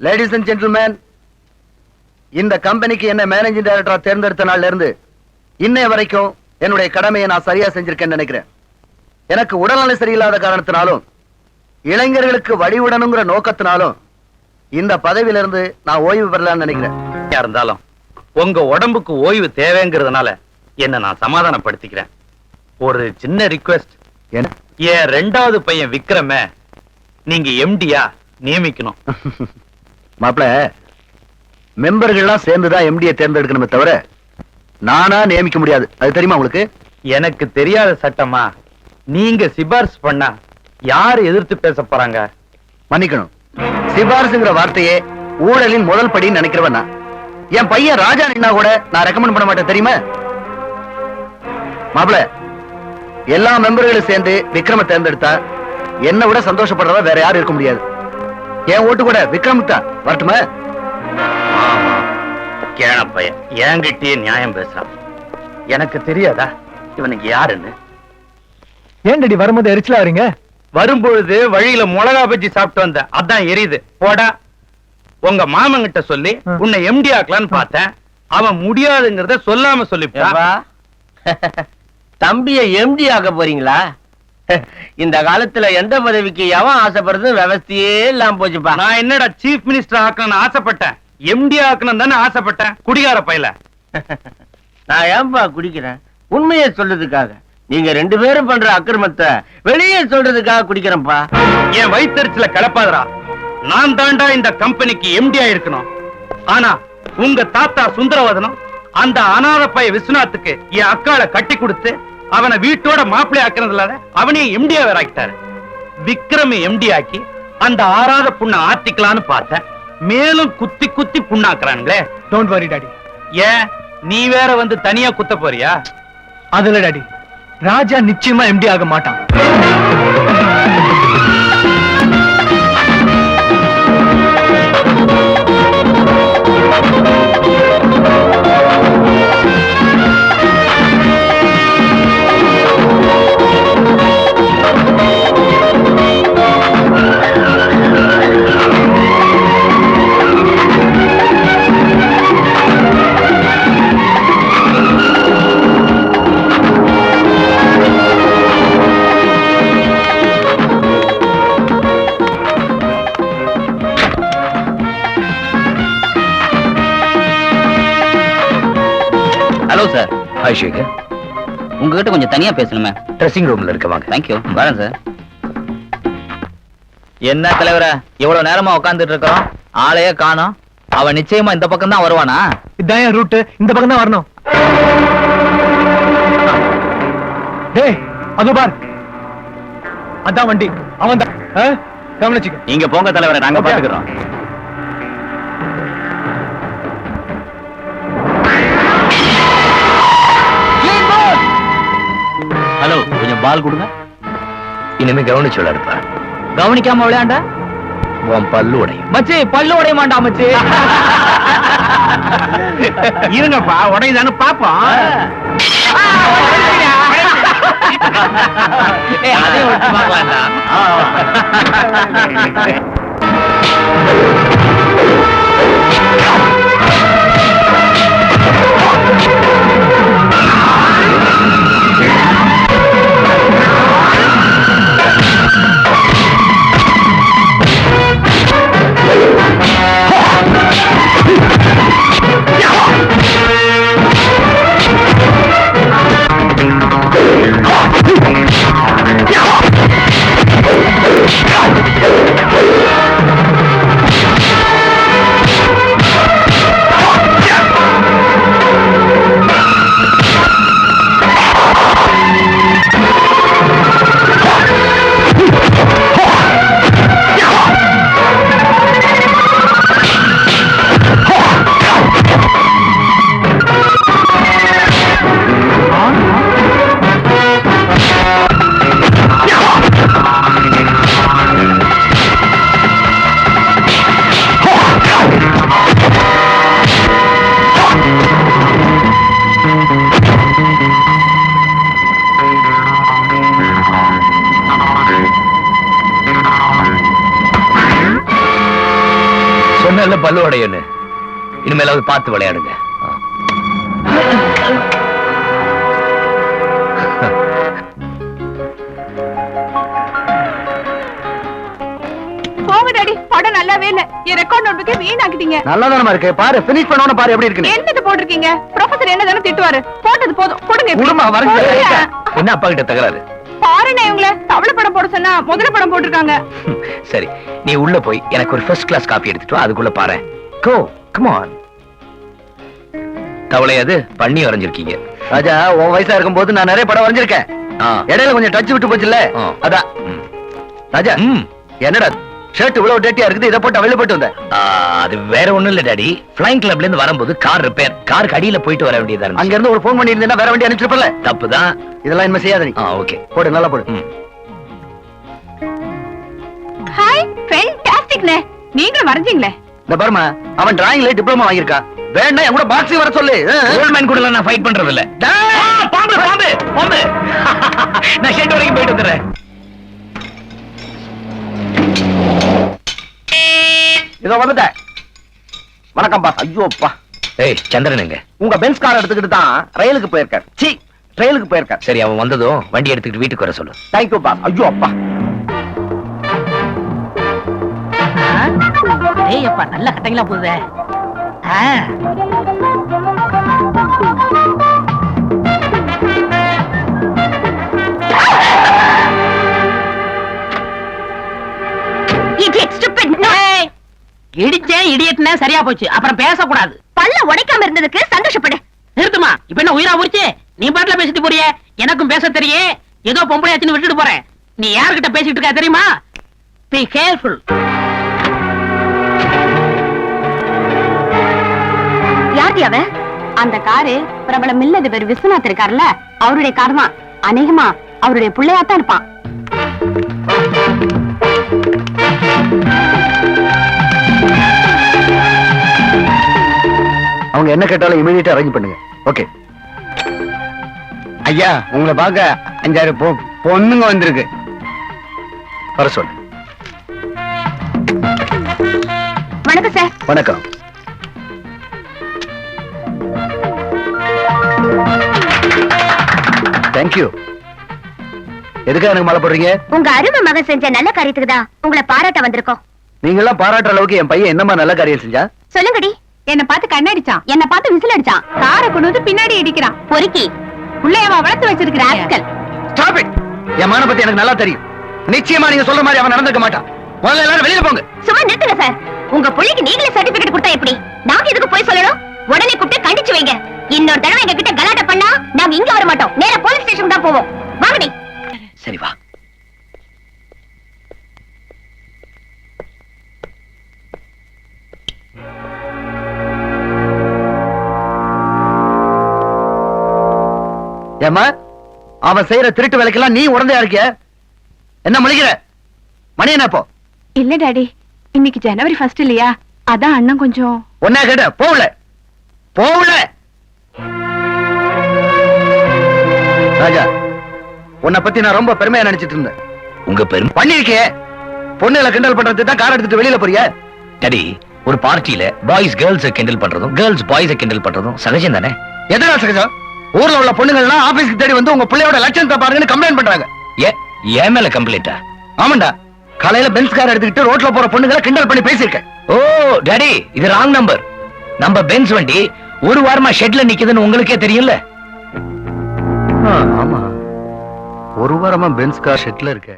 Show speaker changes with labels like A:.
A: Ladies and gentleman, இந்த கம்பெனிக்கு என்ன மேனேஜிங் டைரக்டரா தேர்ந்தெடுத்த நாள்ல இருந்து இன்னைய வரைக்கும் என்னுடைய கடமையை நான் சரியா செஞ்சிருக்கேன்னு நினைக்கிறேன். எனக்கு உடல்நிலை சரியில்லாத காரணத்தினாலும் இளைஞர்களுக்கு வழிவிடணுங்கிற நோக்கத்தினாலும் இந்த பதவியிலிருந்து நான் ஓய்வு பெறலாம்னு நினைக்கிறேன்.
B: இருந்தாலும் உங்க உடம்புக்கு ஓய்வு தேவைங்கிறதுனால என்ன நான் சமாதானப்படுத்திக்கிறேன். ஒரு சின்ன ரிக்வெஸ்ட்.
A: என்ன?
B: என் ரெண்டாவது பையன் விக்ரம நீங்க எம்டியா நியமிக்கணும்.
A: மாப்பிள, மெம்பர்கள்லாம் சேர்ந்துதான் எம்டியை தேர்ந்தெடுக்கணுமே தவிர நானா நியமிக்க முடியாது. அது தெரியுமா உங்களுக்கு?
B: எனக்கு தெரியாத சட்டமா? நீங்க சிபாரிசு பண்ணா யாரு எதிர்த்து பேச போறாங்க?
A: மன்னிக்கணும், சிபாரிசுங்கிற வார்த்தையே ஊழலின் முதல் படின்னு நினைக்கிறவன் நான். என் பையன் ராஜா நின்னா கூட நான் ரெக்கமெண்ட் பண்ண மாட்டேன், தெரியுமா? மாப்பிள, எல்லா மெம்பர்களும் சேர்ந்து விக்ரம தேர்ந்தெடுத்தா என்ன விட சந்தோஷப்படுறதா வேற யாரும் இருக்க முடியாது. என் ஓட்டு கூட விக்ரமுக்கு தான். வரட்டுமா?
B: கேன பையன் என்கிட்டயே நியாயம் பேசுறான். எனக்கு தெரியாதா இவனுக்கு யாருன்னு?
C: ஏன்டி வரும்போது எரிச்சலா வரீங்க?
B: வரும்பொழுது வழியில மிளகா பஜ்ஜி சாப்பிட்டு வந்த, அதான் எரியுது. போடா, உங்க மாமங்கிட்ட சொல்லி உன்னை எம்டி ஆக்கலான்னு பார்த்தேன். அவன் முடியாதுங்கிறத சொல்லாம சொல்லிப்பா.
D: தம்பிய எம்டி ஆக்க போறீங்களா? இந்த காலத்துல எந்த பதவிக்கு எவன் ஆசைப்படுறது விவசாயே இல்லாம போச்சுப்பா.
B: நான் என்னடா சீஃப் மினிஸ்டர் ஆக்கணும்னு ஆசைப்பட்டேன், எம்டி ஆக்கணும் தானே ஆசைப்பட்டேன். குடிகார பையல.
D: நான் ஏன்பா குடிக்கிறேன்? உண்மையை சொல்றதுக்காக. நீங்க ரெண்டு பேரும் பண்ற அக்கிரமத்தை வெளியே சொல்றதுக்காக குடிக்கிறேன்ப்பா.
B: என் வயிற்றுல கிளப்பாதரா. நான் தாண்டா இந்த கம்பெனிக்கு எம்டி ஆயிருக்கணும். ஆனா உங்க தாத்தா சுந்தரவதனம் அந்த அநாத பைய விஸ்வநாத்துக்கு என் அக்காளை கட்டி கொடுத்து அவனை வீட்டோட மாப்பிள்ளை ஆக்குறது இல்லாத அவனையும் எம்டியா வேற ஆக்கிட்டாரு. விக்ரம எம்டி ஆக்கி அந்த ஆறாத புண்ணை ஆத்திக்கலான்னு பார்த்தேன். மேலும் குத்தி குத்தி புண்ணாக்குறானுங்களே.
C: Don't worry daddy.
B: ஏன் நீ வேற வந்து தனியா குத்த போறியா?
C: அதுல டாடி, ராஜா நிச்சயமா எம்டி ஆக மாட்டான்.
E: Hello sir. ஹாய் சேகர். உங்ககிட்ட கொஞ்சம் தனியா பேசணுமே.
A: ட்ரெஸ்ஸிங் ரூம்ல இருக்க வாங்க.
E: தேங்க்யூ. வரேன் சார். என்ன தலைவரா, இவ்வளவு நேரமா உட்காந்துட்டு இருக்கோம், ஆளையே காணோம். அவன் நிச்சயமா இந்த பக்கம் தான் வருவானா?
C: இதான் ரூட், இந்த பக்கம் தான் வரணும். டேய், அது பார், அதான் வண்டி. அவன் தான். கவனிச்சுக்க.
E: நீங்க போங்க தலைவரை, நாங்க பாத்துக்கிறோம். ஹலோ, கொஞ்சம் பால் கொடுங்க.
A: இனிமே கவனிச்சு விளையாடுப்பா.
E: கவனிக்காம விளையாண்டா
A: உன் பல்லு உடையும்.
E: மச்சி. பல்லு உடைய மாட்டா மச்சி.
B: இருங்கப்பா, உடையதானு பாப்போம்.
E: அதையும் விட்டு பார்க்கலாம்டா. சொன்ன பல்லு உடையன்னு. இனிமேலாவது பார்த்து விளையாடுங்க.
F: போங்க டாடி, படம் நல்லாவே இல்ல. என் ரெக்கார்ட் நோட்புக்கே வீணாக்கிட்டீங்க.
A: நல்லாதானமா இருக்கு, பாரு பினிஷ் பண்ணோன்னு பாரு எப்படி இருக்குன்னு.
F: என்னது போட்டிருக்கீங்க? ப்ரொஃபசர் என்னதானே திட்டுவாரு. போட்டது போதும், கொடுங்க இப்படி.
A: குடும்பம் வரைஞ்சு
F: போடுங்க.
E: என்ன அப்பா கிட்ட தகராறு?
F: பாருண்ணே, இவங்கள தவளை படம் போட சொன்னா முதல்ல படம் போட்டிருக்காங்க.
E: சரி, நீ உள்ள போய் எனக்கு ஒரு ஃபர்ஸ்ட் கிளாஸ் காபி எடுத்துட்டு வா. அதுக்குள்ள பாரு. Go come on. தவளை அது பண்ணி வரைஞ்சிருக்கீங்க.
A: ராஜா, உன் வயசா இருக்கும்போது நான் நிறைய படம் வரைஞ்சிருக்கேன். இடையில கொஞ்சம் டச் விட்டு போச்சுல்ல, அதான். ராஜா, என்னடா ஷர்ட் இவ்வளவு டேட்டியா இருக்குது, இதை போட்டு வெளில போயிட்டு வந்த?
E: அது வேற ஒண்ணும் இல்ல டாடி. ஃப்ளைங் கிளப்ல இருந்து வரும்போது கார் ரிப்பேர். காருக்கு அடியில போயிட்டு வர வேண்டியதா இருந்துச்சு.
A: அங்க இருந்து ஒரு போன் பண்ணி இருந்தா வேற வண்டி அனுப்பிச்சிருப்பல.
E: தப்புதான்.
A: இதெல்லாம் இனிமே செய்யாத நீ.
E: ஓகே,
A: போடு, நல்லா போடு.
F: ஹாய், ஃபேன்டாஸ்டிக்ண்ணே. நீங்களும் வரைஞ்சீங்களே.
A: இந்த பாருமா, அவன் டிராயிங்ல டிப்ளமா வாங்கியிருக்கான். வேணா என் கூட பாக்ஸிங் வர சொல்லு.
E: கோல்ட்மேன் கூட நான் ஃபைட் பண்றது இல்ல. பாம்பு பாம்பு பாம்பு. நான் ஷெட் வரைக்கும் போயிட்டு வந்துடுறேன்.
A: இதோ வந்துட்டேன். வணக்கம் பாஸ். ஐயோ அப்பா.
E: ஏய் சந்திரன் எங்க?
A: உங்க பென்ஸ் கார் எடுத்துக்கிட்டு தான் ரயிலுக்கு போயிருக்கார். சி, ட்ரெயிலுக்கு போயிருக்கார்.
E: சரி, அவன் வந்ததும் வண்டி எடுத்துக்கிட்டு வீட்டுக்கு வர சொல்லு.
A: Thank you boss. ஐயோ அப்பா.
G: ஏய் அப்பா, நல்ல கட்டைங்களா போகுதே. இடிச்சேன் இடியட்னா சரியா போச்சு. அப்புறம் பேசக்கூடாது.
F: பல்ல உடைக்காம இருந்ததுக்கு சந்தோஷப்படு.
G: நிறுத்துமா. இப்ப என்ன உயிரா உரிச்சு நீ பாட்டுல பேசிட்டு போறிய? எனக்கும் பேச தெரியும். ஏதோ பொம்பளையாச்சுன்னு விட்டுட்டு போறேன். நீ யாருகிட்ட பேசிட்டு இருக்க தெரியுமா? Be careful.
F: யாரு அவன்? அந்த காரு பிரபல மில்லதிபர் விஸ்வநாத் இருக்காருல்ல, அவருடைய கார் தான். அநேகமா அவருடைய பிள்ளையாத்தான் இருப்பான்.
A: அவங்க என்ன கேட்டாலும் இமீடியட்டா அரேஞ்ச் பண்ணுங்க. ஓகே ஐயா, உங்களை பார்க்க 5-6 பொண்ணுங்க வந்திருக்கு. வர சொல்லு.
F: வணக்கம் சார்.
A: வணக்கம். தேங்க்யூ. எதுக்காக எனக்கு மாலை போடுறீங்க?
F: உங்க அருமை மகன் செஞ்ச நல்ல காரியத்துக்கு தான் உங்களை பாராட்ட வந்திருக்கோம்.
A: நீங்க எல்லாம் பாராட்டுற அளவுக்கு என் பையன் என்னமா நல்ல காரியம் செஞ்சா?
F: சொல்லுங்கடி. என்ன பார்த்து கண்ணடிச்சான், என்ன பார்த்து விசில் அடிச்சான், காரை கொண்டு வந்து பின்னாடி இடிக்கிறான். பொறுக்கி புள்ளையவா வளர்த்து வச்சிருக்கிற ஆட்கள்.
A: Stop it. என் மகனை பத்தி எனக்கு நல்லா தெரியும். நிச்சயமா நீங்க சொல்ற மாதிரி அவன் நடந்துக்க மாட்டான். முதல்ல எல்லாரும் வெளியில போங்க.
F: சும்மா நிறுத்துங்க சார். உங்க புள்ளைக்கு நீங்களே சர்டிபிகேட் கொடுத்தா எப்படி? நாங்க எதுக்கு போய் சொல்லணும்? உடனே கூப்பிட்டு கண்டிச்சு வைங்க. இன்னொரு தடவை எங்க கிட்ட கலாட்டா பண்ணா நாங்க இங்க வர மாட்டோம். நேரா போலீஸ் ஸ்டேஷன் தான் போவோம். வாங்கடி.
E: சரி வா.
A: ஏமா, அவன் செய்யற திருட்டு வேலைக்கெல்லாம் நீ உடந்தையா இருக்கிய? என்ன முழிக்கிற? மணி என்ன இப்போ?
F: இல்ல டாடி, இன்னைக்கு ஜனவரி 1 இல்லையா, அதான் அண்ணன் கொஞ்சம்.
A: ஒன்னா கேட்ட போகல போகல. ராஜா, உன்னை பத்தி நான் ரொம்ப பெருமையா நினைச்சிட்டு இருந்தேன்.
E: உங்க பெரும்
A: பண்ணிருக்கே. பொண்ணுல கிண்டல் பண்றது தான் கார் எடுத்துட்டு வெளியில போறிய?
E: டாடி, ஒரு பார்ட்டியில பாய்ஸ் கேர்ள்ஸ் கிண்டல் பண்றதும் கேர்ள்ஸ் பாய்ஸ் கிண்டல் பண்றதும் சகஜம் தானே?
A: எதனா சகஜம்? ஊர்ல உள்ள பொண்ணுங்கள்லாம் ஆபீஸ்க்கு தேடி வந்து உங்க பிள்ளையோட லட்சணத்தை பாருங்கன்னு கம்ப்ளைண்ட் பண்றாங்க.
E: ஏன் மேல கம்ப்ளைண்டா?
A: ஆமாண்டா, காலையில பென்ஸ் கார் எடுத்துக்கிட்டு ரோட்ல போற பொண்ணுங்களை கிண்டல் பண்ணி பேசியிருக்கேன்.
E: ஓ டாடி, இது ராங் நம்பர். நம்ம பென்ஸ் வண்டி ஒரு வாரமா ஷெட்ல நிக்குதுன்னு உங்களுக்கே தெரியும்ல.
A: ஆமா, ஒரு வாரமா பென்ஸ் கார் ஷெட்ல இருக்க.